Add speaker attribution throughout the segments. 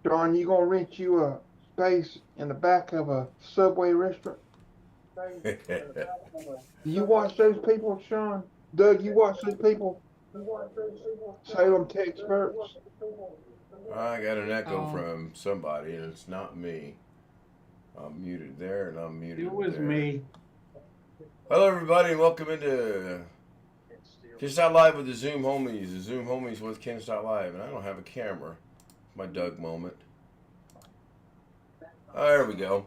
Speaker 1: John, you gonna rent you a space in the back of a Subway restaurant? Do you watch those people, Sean? Doug, you watch those people? Salem experts.
Speaker 2: I got an echo
Speaker 3: Oh,
Speaker 2: from somebody, and it's not me. I'm muted there, and I'm
Speaker 3: it
Speaker 2: muted
Speaker 3: was
Speaker 2: there.
Speaker 3: me.
Speaker 2: Hello, everybody, and welcome into Kids Live with the Zoom Homies. The Zoom Homies with Kids Live, and I don't have a camera. My Doug moment. Oh, there we go.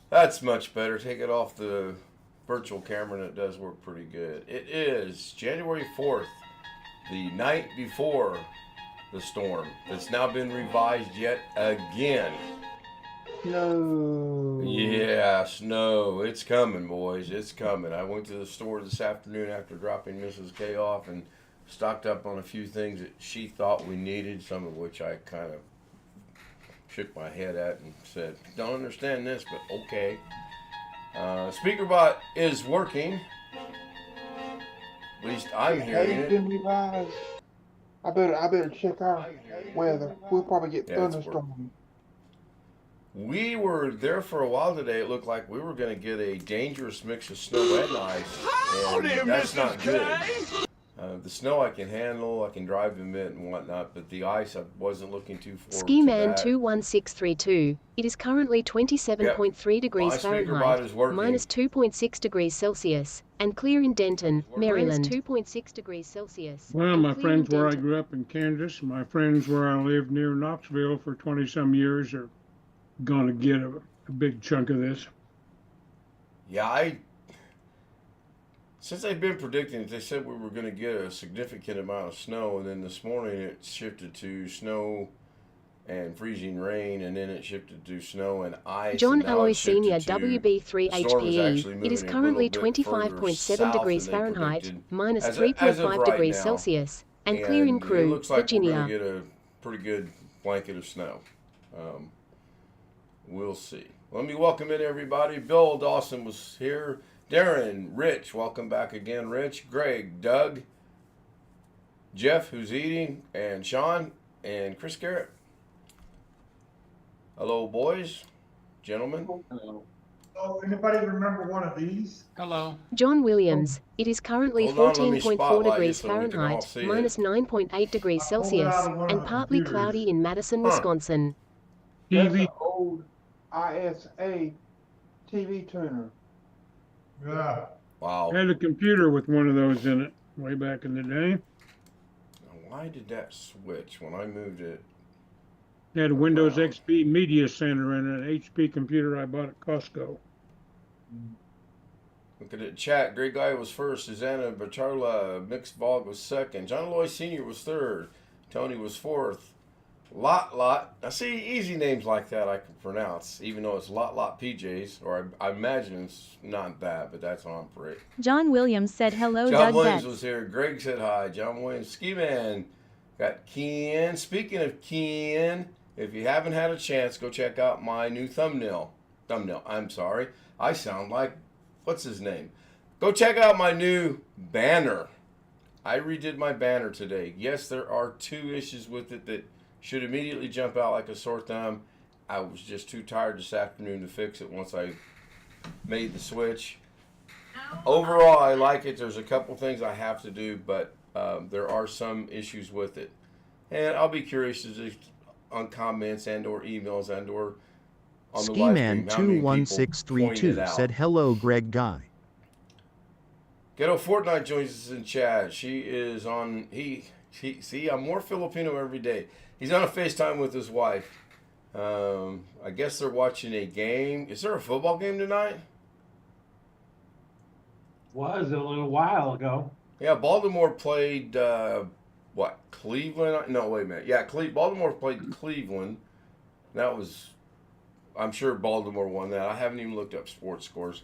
Speaker 2: That's much better. Take it off the virtual camera, and it does work pretty good. It is January 4th, the night before the storm. That's now been revised yet again.
Speaker 1: No.
Speaker 2: Yeah, snow. It's coming, boys. It's coming. I went to the store this afternoon after dropping Mrs. K off and stocked up on a few things that she thought we needed, some of which I kind of shook my head at and said, don't understand this, but okay. SpeakerBot is working. At least I'm hearing
Speaker 1: It's
Speaker 2: it.
Speaker 1: been revised. I better check our weather. We'll probably get
Speaker 2: Yeah, it's working.
Speaker 1: thunderstorms.
Speaker 2: We were there for a while today. It looked like we were going to get a dangerous mix of snow and ice. And that's not good. The snow I can handle, I can drive in it and whatnot, but the ice I wasn't looking too forward to
Speaker 4: Skiman
Speaker 2: that.
Speaker 4: 21632. It is currently
Speaker 2: Yep,
Speaker 4: 27.3
Speaker 2: my
Speaker 4: degrees
Speaker 2: SpeakerBot
Speaker 4: Fahrenheit,
Speaker 2: is working.
Speaker 4: minus 2.6 degrees Celsius, and clear in Denton, Maryland. 2.6 degrees Celsius.
Speaker 5: Well,
Speaker 4: and
Speaker 5: my
Speaker 4: clear in
Speaker 5: friends where I
Speaker 4: Denton.
Speaker 5: grew up in Kansas, my friends where I lived near Knoxville for 20 some years are going to get a big chunk of this.
Speaker 2: Yeah, since they've been predicting it, they said we were going to get a significant amount of snow, and then this morning it shifted to snow and freezing rain, and then it shifted to snow and ice,
Speaker 4: John
Speaker 2: and now
Speaker 4: Alloy
Speaker 2: it's shifted
Speaker 4: Senior
Speaker 2: to the storm is
Speaker 4: WB3HPE.
Speaker 2: actually
Speaker 4: It is
Speaker 2: moving a little
Speaker 4: currently
Speaker 2: bit further
Speaker 4: 25.7
Speaker 2: south than
Speaker 4: degrees
Speaker 2: they
Speaker 4: Fahrenheit,
Speaker 2: predicted
Speaker 4: minus
Speaker 2: as of
Speaker 4: 3.5
Speaker 2: right
Speaker 4: degrees
Speaker 2: now,
Speaker 4: Celsius, and clear in
Speaker 2: and it
Speaker 4: Crewe,
Speaker 2: looks like we're going to
Speaker 4: Virginia.
Speaker 2: get a pretty good blanket of snow. Um, we'll see. Let me welcome in everybody. Bill Dawson was here. Darren, Rich, welcome back again, Rich. Greg, Doug, Jeff, who's eating, and Sean, and Chris Garrett. Hello, boys, gentlemen.
Speaker 6: Hello. Oh, anybody remember one of these?
Speaker 3: Hello.
Speaker 4: John Williams. It is currently
Speaker 2: Hold on, let me
Speaker 4: 14.4
Speaker 2: spotlight you
Speaker 4: degrees
Speaker 2: so we can all
Speaker 4: Fahrenheit,
Speaker 2: see
Speaker 4: minus
Speaker 2: it.
Speaker 4: 9.8 degrees
Speaker 6: I pulled it out
Speaker 4: Celsius,
Speaker 6: of one of
Speaker 4: and
Speaker 6: the
Speaker 4: partly
Speaker 6: computers.
Speaker 4: cloudy in Madison,
Speaker 2: Huh.
Speaker 4: Wisconsin.
Speaker 1: That's
Speaker 5: TV,
Speaker 1: an old ISA TV tuner.
Speaker 6: Yeah.
Speaker 2: Wow.
Speaker 5: had a computer with one of those in it way back in the day.
Speaker 2: Now, why did that switch when I moved it
Speaker 5: Had a Windows
Speaker 2: around?
Speaker 5: XP Media Center and an HP computer I bought at Costco.
Speaker 2: Look at it. Chat. Great guy was first. Susanna Bertola. Mixed Vog was second. John Loy Sr. was third. Tony was fourth. Lot. Now, see, easy names like that I can pronounce, even though it's Lot PJs, or I imagine it's not that, but that's on for it.
Speaker 7: John Williams said hello,
Speaker 2: John
Speaker 7: Doug
Speaker 2: Williams
Speaker 7: Betts.
Speaker 2: was here. Greg said hi. John Williams. Ski Man. Got Keen. Speaking of Keen, if you haven't had a chance, go check out my new thumbnail. I'm sorry. I sound like, what's his name? Go check out my new banner. I redid my banner today. Yes, there are two issues with it that should immediately jump out like a sore thumb. I was just too tired this afternoon to fix it once I made the switch. Overall, I like it. There's a couple things I have to do, but there are some issues with it. And I'll be curious to just on comments and or emails and or on the live stream how many people pointed it
Speaker 8: 21632
Speaker 2: out.
Speaker 8: said hello, Greg Guy.
Speaker 2: Ghetto Fortnite joins us in chat. She is on. See, I'm more Filipino every day. He's on a FaceTime with his wife. I guess they're watching a game. Is there a football game tonight?
Speaker 3: Was a little while ago.
Speaker 2: Yeah, Baltimore played what? Cleveland? No, wait a minute. Yeah, Baltimore played Cleveland. That was. I'm sure Baltimore won that. I haven't even looked up sports scores.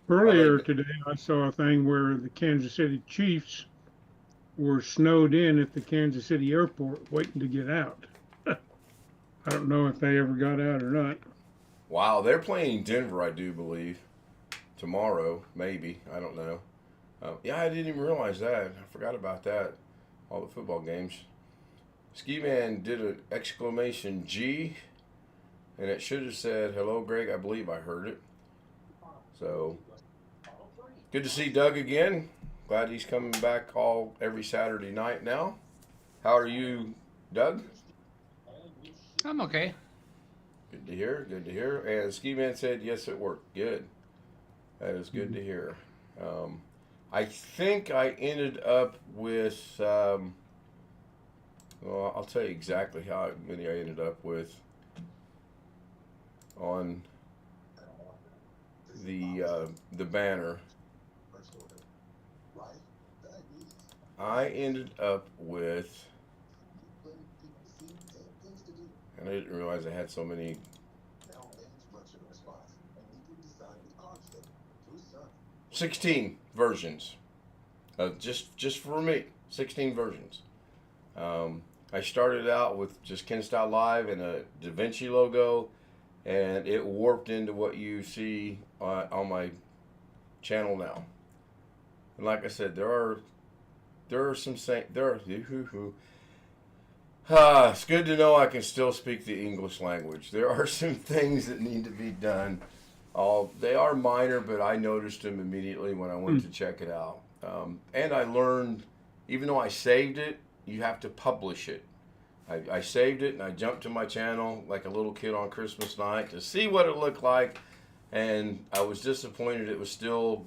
Speaker 5: Earlier today, I saw a thing where the Kansas City Chiefs were snowed in at the Kansas City airport waiting to get out. I don't know if they ever got out or not.
Speaker 2: Wow, they're playing Denver, I do believe. Tomorrow, maybe. I don't know. Yeah, I didn't even realize that. I forgot about that. All the football games. Ski Man did an exclamation G, and it should have said, hello, Greg. I believe I heard it. So, good to see Doug again. Glad he's coming back every Saturday night now. How are you, Doug?
Speaker 7: I'm okay.
Speaker 2: Good to hear. Good to hear. And Ski Man said, yes, it worked. Good. That is good to hear. I think I ended up with, well, I'll tell you exactly how many I ended up with on the banner. I ended up with, and I didn't realize I had so many. 16 versions, just for me. 16 versions. I started out with just Ken Style Live and a Da Vinci logo, and it warped into what you see on my channel now. And like I said, there are some it's good to know I can still speak the English language. There are some things that need to be done. They are minor, but I noticed them immediately when I went to check it out. And I learned, even though I saved it, you have to publish it. I saved it and I jumped to my channel like a little kid on Christmas night to see what it looked like. And I was disappointed it was still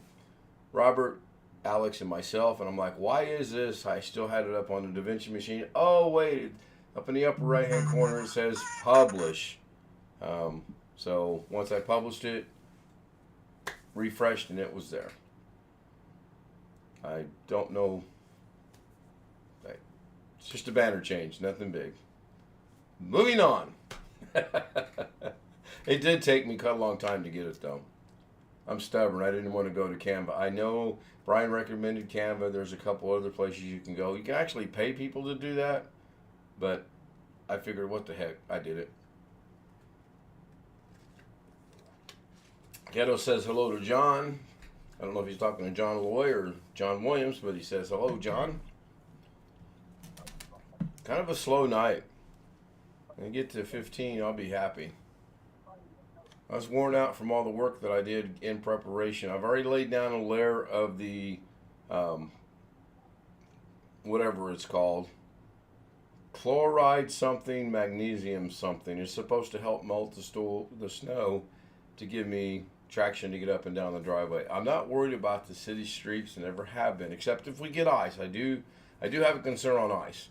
Speaker 2: Robert, Alex, and myself. And I'm like, why is this? I still had it up on the Da Vinci machine. Oh, wait, up in the upper right-hand corner it says publish. So once I published it, refreshed, and it was there. I don't know. It's just a banner change, nothing big. Moving on. It did take me quite a long time to get it, though. I'm stubborn. I didn't want to go to Canva. I know Brian recommended Canva. There's a couple other places you can go. You can actually pay people to do that, but I figured, what the heck, I did it. Ghetto says hello to John. I don't know if he's talking to John Loy or John Williams, but he says hello, John. Kind of a slow night. When I get to 15, I'll be happy. I was worn out from all the work that I did in preparation. I've already laid down a layer of the, whatever it's called, chloride something, magnesium something. It's supposed to help melt the snow to give me traction to get up and down the driveway. I'm not worried about the city streets and never have been, except if we get ice. I do have a concern on ice.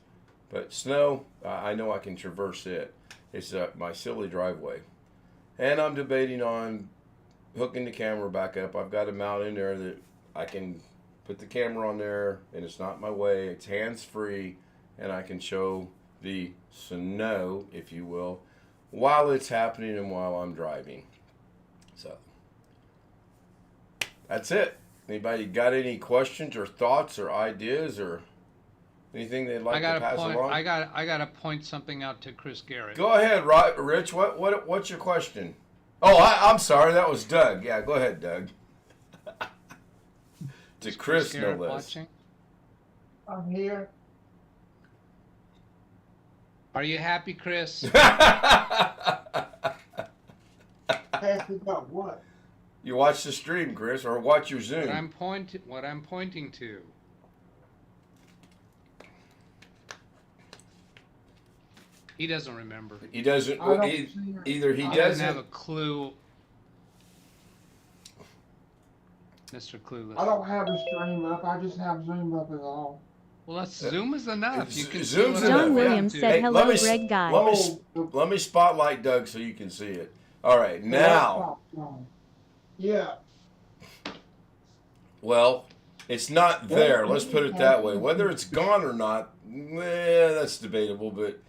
Speaker 2: But snow, I know I can traverse it. It's my silly driveway. And I'm debating on hooking the camera back up. I've got a mount in there that I can put the camera on there, and it's not my way. It's hands-free, and I can show the snow, if you will, while it's happening and while I'm driving. So that's it. Anybody got any questions or thoughts or ideas or anything they'd like to pass along?
Speaker 7: I got to point something out to Chris Garrett.
Speaker 2: Go ahead, Rich. What's your question? Oh, I'm sorry. That was Doug. Yeah, go ahead, Doug. To Chris, no less.
Speaker 7: Watching?
Speaker 6: I'm here.
Speaker 7: Are you happy, Chris?
Speaker 6: Happy about what?
Speaker 2: You watch the stream, Chris, or watch your Zoom.
Speaker 7: What I'm pointing to. He doesn't remember.
Speaker 2: He doesn't. Either he
Speaker 7: He doesn't
Speaker 2: doesn't
Speaker 7: have a clue. Mr. Clueless.
Speaker 1: I don't have a stream up. I just have Zoom up is all.
Speaker 7: Well, Zoom is enough. You can
Speaker 2: Zoom's
Speaker 7: see what
Speaker 2: enough.
Speaker 7: I'm
Speaker 4: John
Speaker 2: Yeah.
Speaker 4: Williams said,
Speaker 2: Hey,
Speaker 4: hello, Greg Guy.
Speaker 2: Let me spotlight Doug so you can see it. All right, now.
Speaker 1: Yeah.
Speaker 2: Well, it's not there. Let's put it that way. Whether it's gone or not, that's debatable. But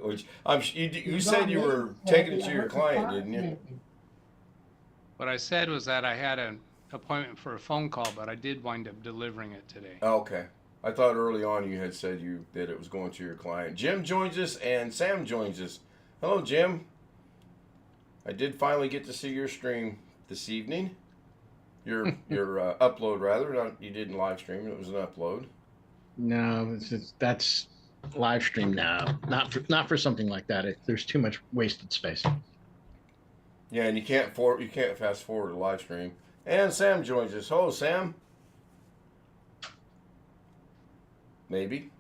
Speaker 2: which you said you were taking it to your client, didn't you?
Speaker 7: What I said was that I had an appointment for a phone call, but I did wind up delivering it today.
Speaker 2: Okay. I thought early on you had said that it was going to your client. Jim joins us and Sam joins us. Hello, Jim. I did finally get to see your stream this evening. Your upload, rather. You didn't live stream. It was an upload.
Speaker 8: No, that's Live stream, no, not for something like that. There's too much wasted space.
Speaker 2: Yeah, and you can't fast forward a live stream. And Sam joins us. Hello, Sam. Maybe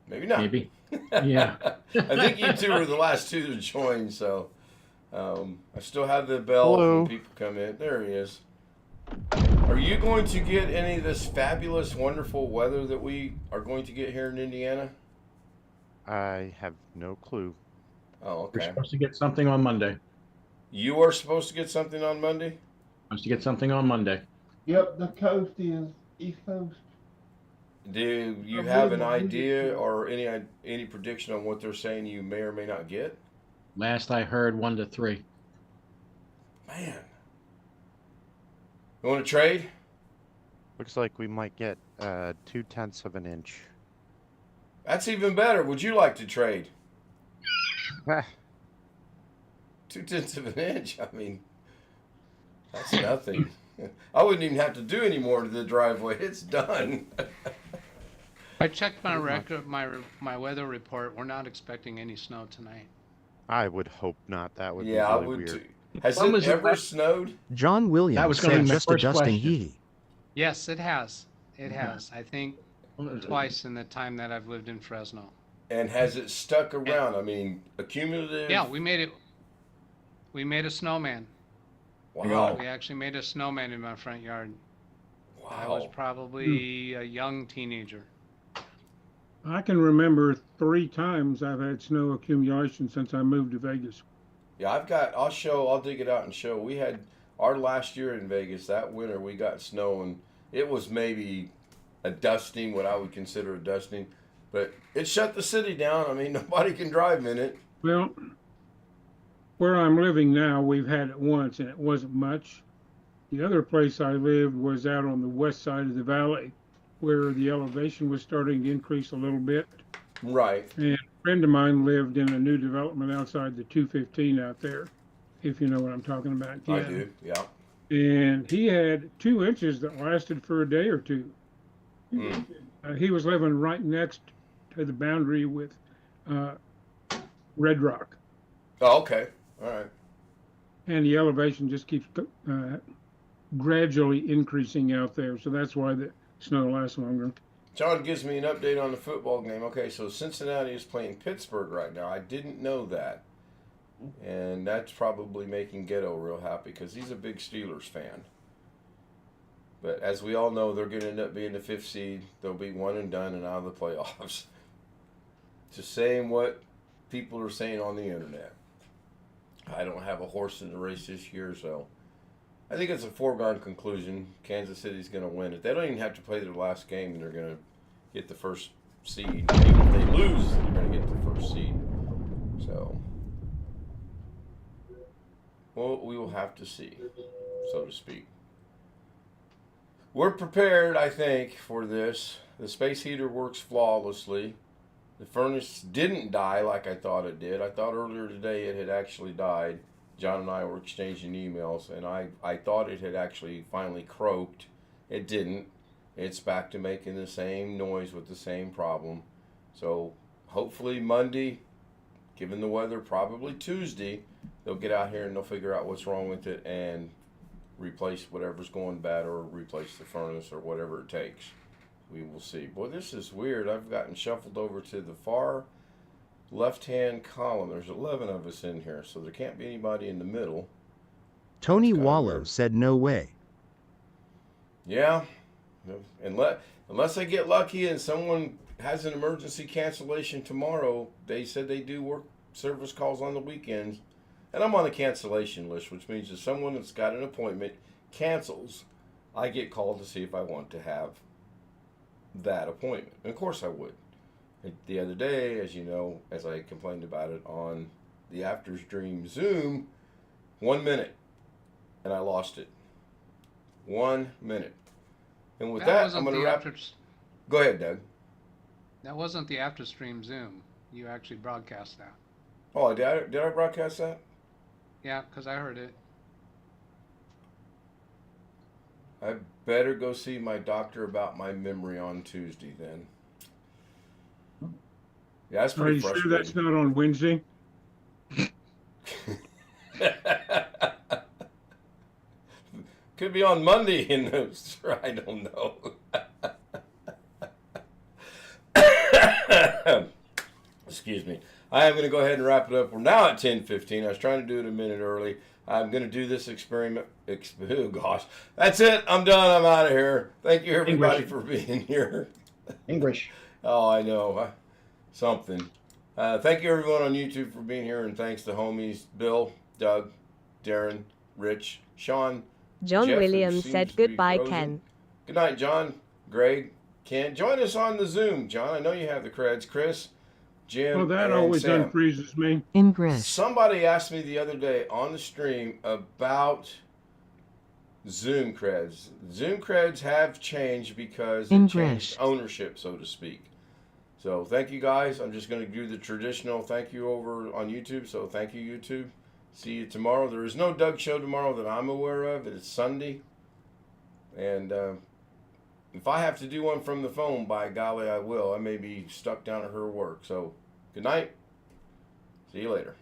Speaker 2: not.
Speaker 8: Maybe. Yeah.
Speaker 2: I think you two were the last two to join, so I still have the bell
Speaker 9: Hello.
Speaker 2: when people come in. There he is. Are you going to get any of this fabulous, wonderful weather that we are going to get here in Indiana?
Speaker 9: I have no clue.
Speaker 2: Oh,
Speaker 8: We're
Speaker 2: okay.
Speaker 8: supposed to get something on Monday.
Speaker 2: You are supposed to get something on Monday?
Speaker 8: Supposed to get something on Monday.
Speaker 1: Yep, the coast is East Coast.
Speaker 2: Do you have an idea or any prediction on what they're saying you may or may not get?
Speaker 8: Last I heard, 1 to 3.
Speaker 2: Man. You want to trade?
Speaker 9: Looks like we might get 0.2 of an inch.
Speaker 2: That's even better. Would you like to trade? 0.2 of an inch. I mean, that's nothing. I wouldn't even have to do any more to the driveway. It's done.
Speaker 7: I checked my record, my weather report. We're not expecting any snow tonight.
Speaker 9: I would hope not. That would
Speaker 2: Yeah,
Speaker 9: be
Speaker 2: I
Speaker 9: really
Speaker 2: would
Speaker 9: weird.
Speaker 2: too. Has
Speaker 8: When
Speaker 2: it
Speaker 8: was it
Speaker 2: ever
Speaker 8: last-
Speaker 2: snowed?
Speaker 10: John
Speaker 8: That
Speaker 10: Williams
Speaker 8: was gonna be
Speaker 10: said
Speaker 8: my
Speaker 10: just
Speaker 8: first
Speaker 10: adjusting
Speaker 8: question.
Speaker 10: heat.
Speaker 7: Yes, it has. It has. I think twice in the time that I've lived in Fresno.
Speaker 2: And has it stuck around? I mean, accumulative?
Speaker 7: Yeah, we made it. We made a snowman.
Speaker 2: Wow.
Speaker 7: We actually made a snowman in my front yard. I was
Speaker 2: Wow.
Speaker 7: probably a young teenager.
Speaker 5: I can remember 3 times I've had snow accumulation since I moved to Vegas.
Speaker 2: Yeah, I'll dig it out and show. We had our last year in Vegas, that winter, we got snow, and it was maybe a dusting, what I would consider a dusting, but it shut the city down. I mean, nobody can drive in it.
Speaker 5: Well, where I'm living now, we've had it once and it wasn't much. The other place I lived was out on the west side of the valley where the elevation was starting to increase a little bit.
Speaker 2: Right.
Speaker 5: And a friend of mine lived in a new development outside the 215 out there, if you know what I'm talking about.
Speaker 2: I do, yeah.
Speaker 5: And he had 2 inches that lasted for a day or two.
Speaker 2: Mm.
Speaker 5: He was living right next to the boundary with Red Rock.
Speaker 2: Oh, okay. All right.
Speaker 5: And the elevation just keeps gradually increasing out there. So that's why the snow lasts longer.
Speaker 2: John gives me an update on the football game. Okay, so Cincinnati is playing Pittsburgh right now. I didn't know that. And that's probably making Ghetto real happy because he's a big Steelers fan. But as we all know, they're going to end up being the 5th seed. They'll be one and done and out of the playoffs. Just saying what people are saying on the internet. I don't have a horse in the race this year, so I think it's a foregone conclusion. Kansas City's going to win it. They don't even have to play their last game, and they're going to get the first seed. Even if they lose, they're going to get the first seed. So, well, we will have to see, so to speak. We're prepared, I think, for this. The space heater works flawlessly. The furnace didn't die like I thought it did. I thought earlier today it had actually died. John and I were exchanging emails, and I thought it had actually finally croaked. It didn't. It's back to making the same noise with the same problem. So hopefully Monday, given the weather, probably Tuesday, they'll get out here and they'll figure out what's wrong with it and replace whatever's going bad or replace the furnace or whatever it takes. We will see. Boy, this is weird. I've gotten shuffled over to the far left-hand column. There's 11 of us in here, so there can't be anybody in the middle.
Speaker 10: Tony
Speaker 2: That's kinda
Speaker 10: Wallow
Speaker 2: weird.
Speaker 10: said no way.
Speaker 2: Yeah, unless I get lucky and someone has an emergency cancellation tomorrow. They said they do work service calls on the weekends, and I'm on the cancellation list, which means if someone that's got an appointment cancels, I get called to see if I want to have that appointment. And of course I would. The other day, as you know, as I complained about it on the After Stream Zoom, 1 minute, and I lost it. 1 minute. And with that, I'm going to wrap. Go ahead, Doug.
Speaker 7: That wasn't the after stream Zoom. You actually broadcast that.
Speaker 2: Oh, did I broadcast that?
Speaker 7: Yeah, because I heard it.
Speaker 2: I better go see my doctor about my memory on Tuesday then. Yeah, that's
Speaker 5: Are
Speaker 2: pretty
Speaker 5: you sure
Speaker 2: frustrating.
Speaker 5: that's not on Wednesday?
Speaker 2: Could be on Monday in those. I don't know. Excuse me. I am going to go ahead and wrap it up. We're now at 10:15. I was trying to do it a minute early. I'm going to do this experiment. Oh, gosh. That's it. I'm done. I'm out of here. Thank you, everybody,
Speaker 8: English.
Speaker 2: for being here.
Speaker 8: English.
Speaker 2: Oh, I know. Something. Thank you, everyone on YouTube, for being here. And thanks to homies Bill, Doug, Darren, Rich, Sean,
Speaker 4: John
Speaker 2: Jeff, who
Speaker 4: Williams
Speaker 2: seems
Speaker 4: said
Speaker 2: to be
Speaker 4: goodbye,
Speaker 2: frozen.
Speaker 4: Ken.
Speaker 2: Good night, John, Greg, Ken. Join us on the Zoom, John. I know you have the creds. Chris, Jim,
Speaker 5: Well, that
Speaker 2: and
Speaker 5: always
Speaker 2: Sam.
Speaker 5: unfreezes me.
Speaker 10: English.
Speaker 2: Somebody asked me the other day on the stream about Zoom creds. Zoom creds have changed because it changed ownership, so to speak. So thank you, guys. I'm just going to do the traditional thank you over on YouTube. So thank you, YouTube. See you tomorrow. There is no Doug show tomorrow that I'm aware of. It's Sunday. And if I have to do one from the phone, by golly, I will. I may be stuck down at her work. So good night. See you later.